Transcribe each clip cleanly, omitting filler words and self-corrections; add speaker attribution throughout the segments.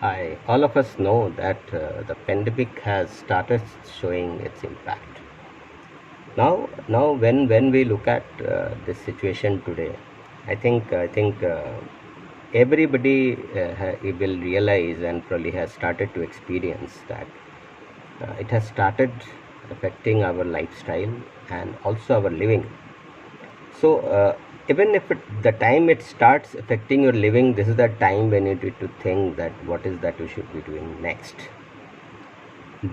Speaker 1: All of us know that the pandemic has started showing its impact. Now, when we look at this situation today, I think everybody will realize and probably has started to experience that it has started affecting our lifestyle and also our living. So even if the time it starts affecting your living, this is the time when you need to think that what is that you should be doing next.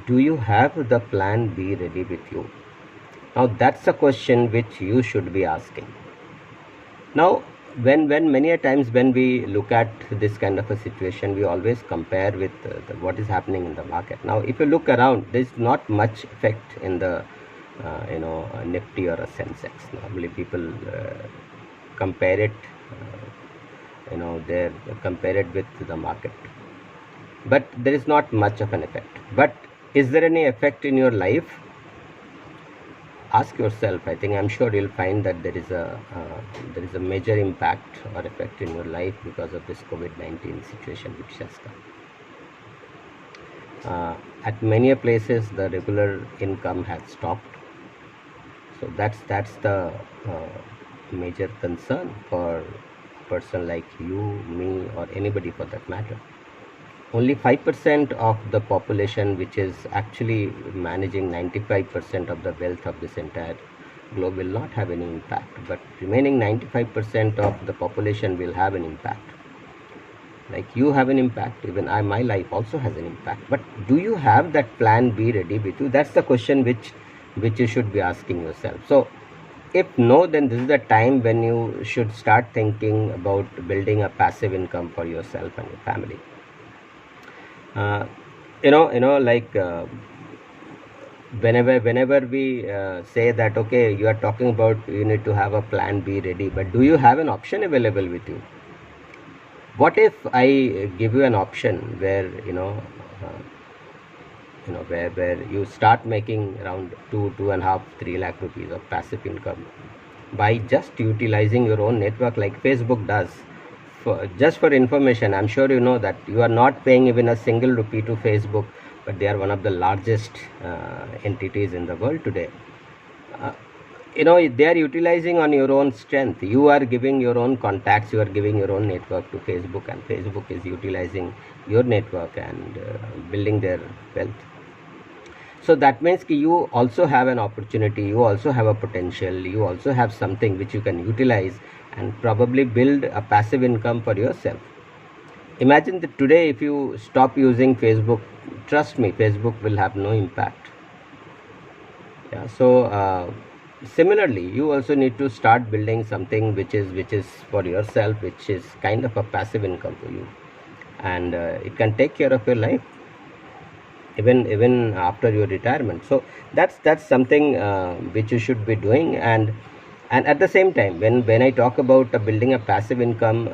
Speaker 1: Do you have the plan B ready with you? Now that's a question which you should be asking. Now, when many a times when we look at this kind of a situation, we always compare with what is happening in the market. Now, if you look around, there is not much effect in the Nifty or a Sensex. Normally, people compare it, they compare it with the market, but there is not much of an effect. But is there any effect in your life? Ask yourself. I'm sure you'll find that there is a major impact or effect in your life because of this COVID-19 situation which has come. At many places the regular income has stopped, so that's the major concern for a person like you, me, or anybody for that matter. Only 5% of the population, which is actually managing 95% of the wealth of this entire globe, will not have any impact, but remaining 95% of the population will have an impact. Like you have an impact, even my life also has an impact. But do you have that plan B ready with you? That's the question which you should be asking yourself. So if no, then this is the time when you should start thinking about building a passive income for yourself and your family. uh, like whenever we say that, okay, you are talking about you need to have a plan B ready, but do you have an option available with you? What if I give you an option where where you start making around 2.5 3 lakh rupees of passive income by just utilizing your own network like Facebook does. Just for information, I'm sure you know that you are not paying even a single rupee to Facebook, but they are one of the largest entities in the world today. uh, they are utilizing on your own strength. You are giving your own contacts, you are giving your own network to Facebook, and Facebook is utilizing your network and building their wealth. So that means you also have an opportunity, you also have a potential, you also have something which you can utilize and probably build a passive income for yourself. Imagine that today if you stop using Facebook, trust me, Facebook will have no impact. Yeah, so similarly, you also need to start building something which is for yourself, which is kind of a passive income for you, and it can take care of your life even after your retirement. So that's something which you should be doing. And at the same time, when I talk about building a passive income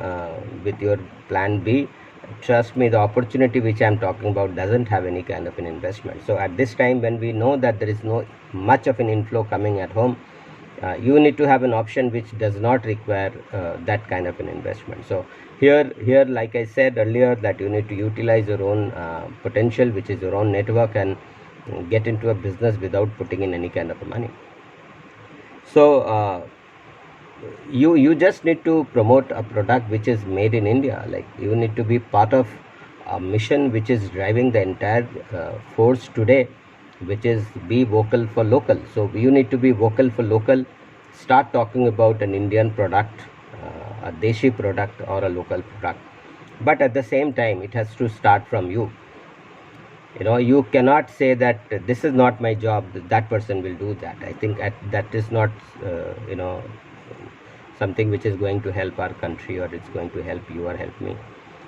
Speaker 1: with your plan B, trust me, the opportunity which I'm talking about doesn't have any kind of an investment. So at this time, when we know that there is no much of an inflow coming at home, you need to have an option which does not require that kind of an investment. So here like I said earlier, that you need to utilize your own potential, which is your own network, and get into a business without putting in any kind of money. So you just need to promote a product which is made in India. Like, you need to be part of a mission which is driving the entire force today, which is be vocal for local. So you need to be vocal for local. Start talking about an Indian product, a Deshi product, or a local product. But at the same time, it has to start from you. You cannot say that this is not my job, that person will do that. I think that is not something which is going to help our country, or it's going to help you or help me.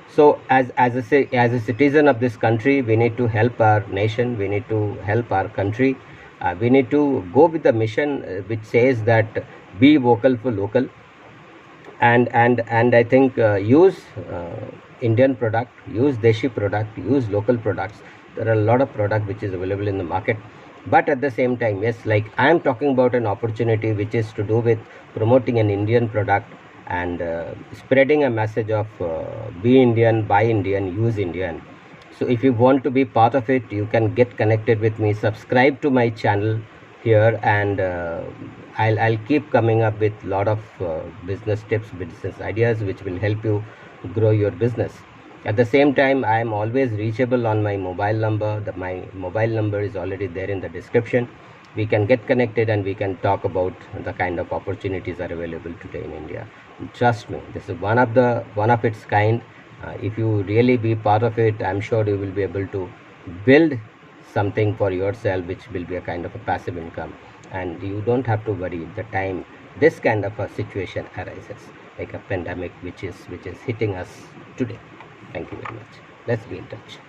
Speaker 1: So as a citizen of this country, we need to help our nation, we need to help our country. We need to go with the mission which says that be vocal for local. And I think use Indian product, use Deshi product, use local products. There are a lot of product which is available in the market. But at the same time, yes, like I am talking about an opportunity which is to do with promoting an Indian product and spreading a message of be Indian, buy Indian, use Indian. So if you want to be part of it, you can get connected with me, subscribe to my channel here, and I'll keep coming up with lot of business tips, business ideas which will help you grow your business. At the same time, I am always reachable on my mobile number. My mobile number is already there in the description. We can get connected and we can talk about the kind of opportunities are available today in India. Trust me, this is one of its kind. If you really be part of it, I'm sure you will be able to build something for yourself which will be a kind of a passive income, and you don't have to worry the time this kind of a situation arises, like a pandemic which is hitting us today. Thank you very much. Let's be in touch.